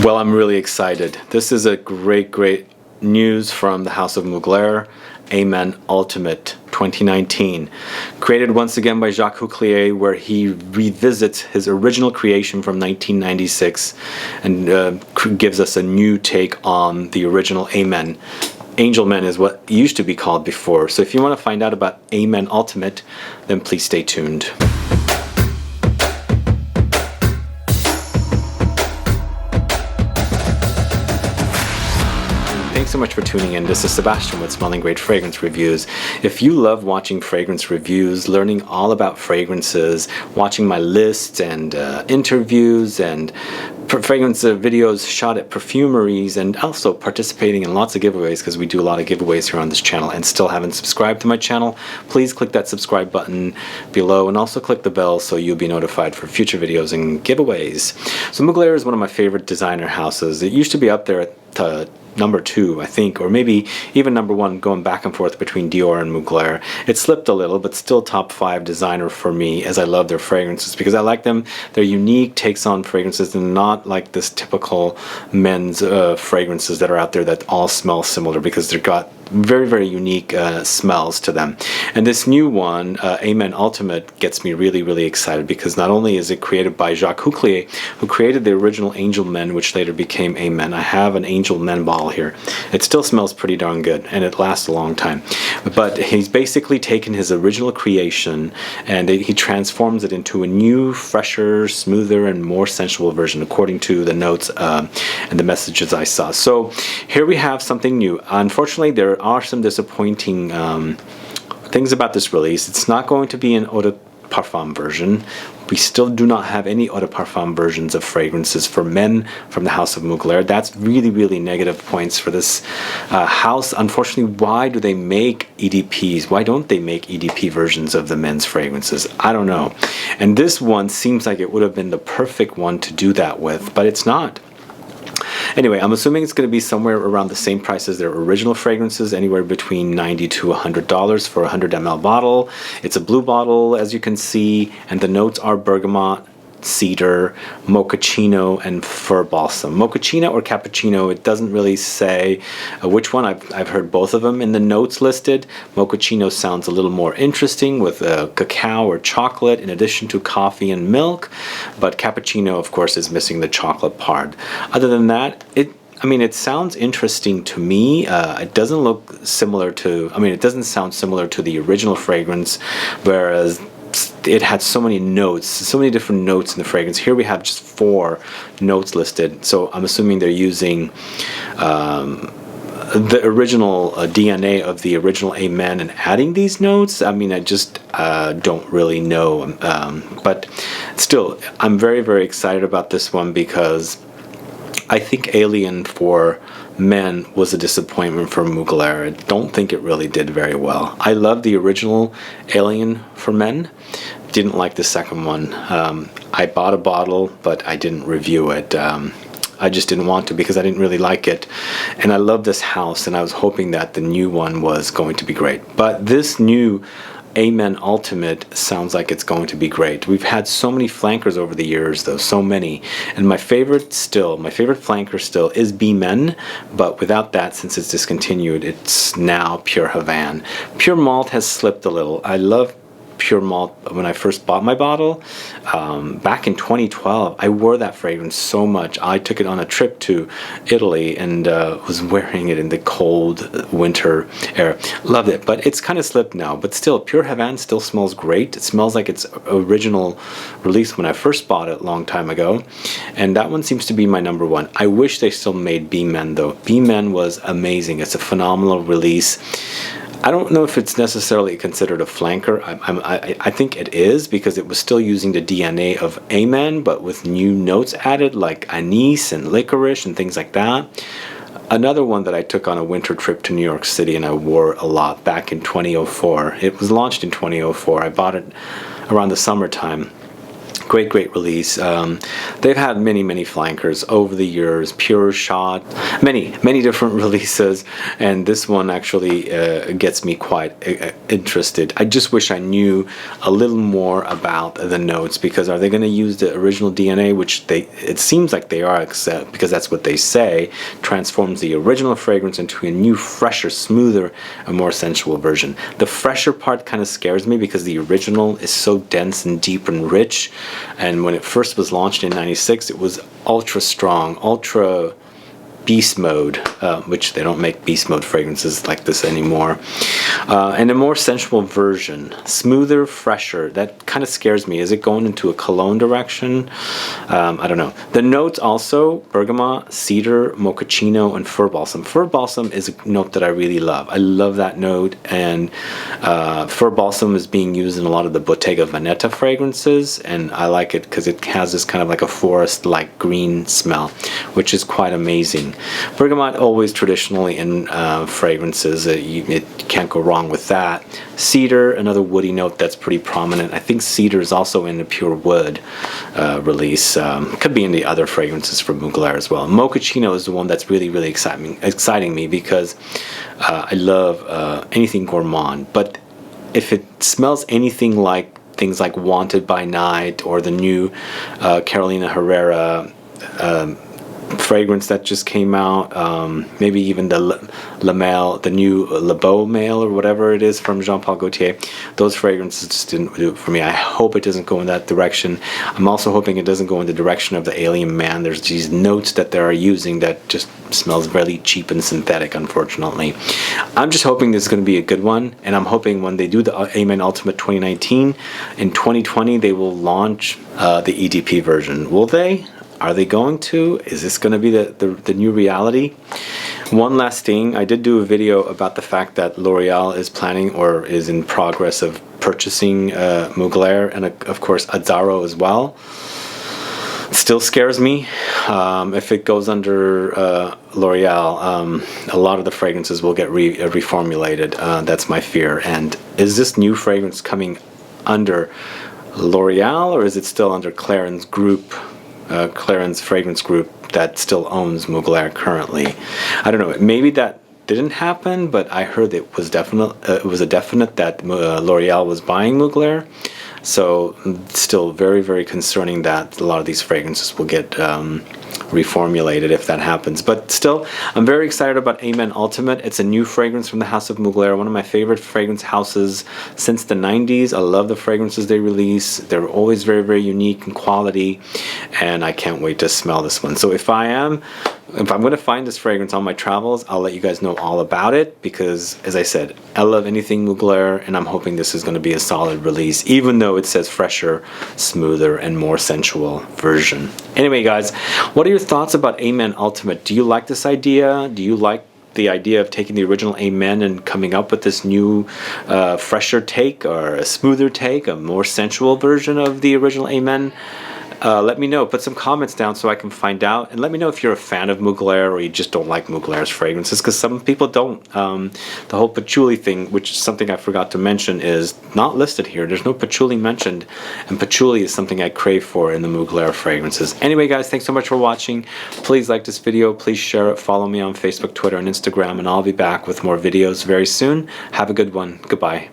Well, I'm really excited. This is a great news from the House of Mugler A Men Ultimate 2019. Created once again by Jacques Huclier, where he revisits his original creation from 1996 and gives us a new take on the original A Men. Angel Men is what used to be called before. So if you want to find out about A Men Ultimate, then please stay tuned. Thanks so much for tuning in. This is Sebastian with Smelling Great Fragrance Reviews. If you love watching fragrance reviews, learning all about fragrances, watching my lists and interviews and fragrance videos shot at perfumeries, and also participating in lots of giveaways, because we do a lot of giveaways here on this channel, and still haven't subscribed to my channel, please click that subscribe button below and also click the bell so you'll be notified for future videos and giveaways. So Mugler is one of my favorite designer houses. It used to be up there at number 2, I think, or maybe even number 1, going back and forth between Dior and Mugler. It slipped a little, but still top 5 designer for me, as I love their fragrances because I like them. They're unique takes on fragrances and not like this typical men's fragrances that are out there that all smell similar, because they've got very unique smells to them. And this new one, A Men Ultimate, gets me really excited, because not only is it created by Jacques Huclier, who created the original Angel Men, which later became A Men. I have an Angel Men bottle here. It still smells pretty darn good, and it lasts a long time. But he's basically taken his original creation and he transforms it into a new, fresher, smoother, and more sensual version, according to the notes and the messages I saw. So here we have something new. Unfortunately, there are some disappointing things about this release. It's not going to be an Eau de Parfum version. We still do not have any Eau de Parfum versions of fragrances for men from the House of Mugler. That's really negative points for this house. Unfortunately, why do they make EDPs? Why don't they make EDP versions of the men's fragrances? I don't know. And this one seems like it would have been the perfect one to do that with, but it's not. Anyway, I'm assuming it's going to be somewhere around the same price as their original fragrances, anywhere between $90 to $100 for a 100 ml bottle. It's a blue bottle, as you can see, and the notes are Bergamot, Cedar, Mochaccino, and Fir Balsam. Mochaccino or Cappuccino, it doesn't really say which one. I've heard both of them in the notes listed. Mochaccino sounds a little more interesting with cacao or chocolate in addition to coffee and milk, but Cappuccino, of course, is missing the chocolate part. Other than that, it sounds interesting to me. It doesn't look similar to, it doesn't sound similar to the original fragrance, whereas it had so many notes, so many different notes in the fragrance. Here we have just 4 notes listed, so I'm assuming they're using the original DNA of the original A Men and adding these notes. I just don't really know, but still, I'm very excited about this one, because I think Alien for Men was a disappointment for Mugler. I don't think it really did very well. I love the original Alien for Men. Didn't like the second one. I bought a bottle, but I didn't review it. I just didn't want to, because I didn't really like it. And I love this house, and I was hoping that the new one was going to be great. But this new A Men Ultimate sounds like it's going to be great. We've had so many flankers over the years, though, so many. And my favorite flanker still is B Men, but without that, since it's discontinued, it's now Pure Havane. Pure Malt has slipped a little. I love Pure Malt. When I first bought my bottle back in 2012, I wore that fragrance so much. I took it on a trip to Italy and was wearing it in the cold winter air. Loved it, but it's kind of slipped now. But still, Pure Havane still smells great. It smells like its original release when I first bought it a long time ago, and that one seems to be my number 1. I wish they still made B Men, though. B Men was amazing. It's a phenomenal release. I don't know if it's necessarily considered a flanker. I think it is, because it was still using the DNA of A Men, but with new notes added like anise and licorice and things like that. Another one that I took on a winter trip to New York City and I wore a lot back in 2004. It was launched in 2004. I bought it around the summertime. Great release. They've had many flankers over the years, Pure Shot, many different releases, and this one actually gets me quite interested. I just wish I knew a little more about the notes, because are they going to use the original DNA, which it seems like they are, except because that's what they say, transforms the original fragrance into a new, fresher, smoother, and more sensual version. The fresher part kind of scares me because the original is so dense and deep and rich. And when it first was launched in '96, it was ultra strong, ultra beast mode, which they don't make beast mode fragrances like this anymore. And a more sensual version, smoother, fresher. That kind of scares me. Is it going into a cologne direction? I don't know. The notes also, bergamot, cedar, mochaccino, and fir balsam. Fir balsam is a note that I really love. I love that note, and fir balsam is being used in a lot of the Bottega Veneta fragrances, and I like it because it has this kind of like a forest-like green smell, which is quite amazing. Bergamot always traditionally in fragrances, it can't go wrong with that. Cedar, another woody note that's pretty prominent. I think cedar is also in the Pure Wood release. Could be in the other fragrances from Mugler as well. Mochaccino is the one that's really exciting me, because I love anything gourmand. But if it smells anything like things like Wanted by Night, or the new Carolina Herrera fragrance that just came out, maybe even the La Male, the new Le Beau Male or whatever it is from Jean Paul Gaultier, those fragrances just didn't do it for me. I hope it doesn't go in that direction. I'm also hoping it doesn't go in the direction of the Alien Man. There's these notes that they are using that just smells very cheap and synthetic, unfortunately. I'm just hoping this is going to be a good one, and I'm hoping when they do the A Men Ultimate 2019, in 2020 they will launch the EDP version. Will they? Are they going to? Is this going to be the new reality? One last thing, I did do a video about the fact that L'Oreal is planning or is in progress of purchasing Mugler, and of course Azzaro as well. It still scares me. If it goes under L'Oreal, a lot of the fragrances will get reformulated. That's my fear. And is this new fragrance coming under L'Oreal, or is it still under Clarins Group? Clarins Fragrance Group that still owns Mugler currently. I don't know. Maybe that didn't happen, but I heard it was definite. It was a definite that L'Oreal was buying Mugler. So still very concerning that a lot of these fragrances will get reformulated if that happens. But still, I'm very excited about A Men Ultimate. It's a new fragrance from the House of Mugler, one of my favorite fragrance houses since the 90s. I love the fragrances they release. They're always very unique in quality, and I can't wait to smell this one. So if I'm going to find this fragrance on my travels, I'll let you guys know all about it, because, as I said, I love anything Mugler, and I'm hoping this is going to be a solid release, even though it says fresher, smoother, and more sensual version. Anyway, guys, what are your thoughts about A Men Ultimate? Do you like this idea? Do you like the idea of taking the original A Men and coming up with this new, fresher take, or a smoother take, a more sensual version of the original A Men? Let me know. Put some comments down so I can find out, and let me know if you're a fan of Mugler or you just don't like Mugler's fragrances, because some people don't. The whole patchouli thing, which is something I forgot to mention, is not listed here. There's no patchouli mentioned, and patchouli is something I crave for in the Mugler fragrances. Anyway, guys, thanks so much for watching. Please like this video. Please share it. Follow me on Facebook, Twitter, and Instagram, and I'll be back with more videos very soon. Have a good one. Goodbye.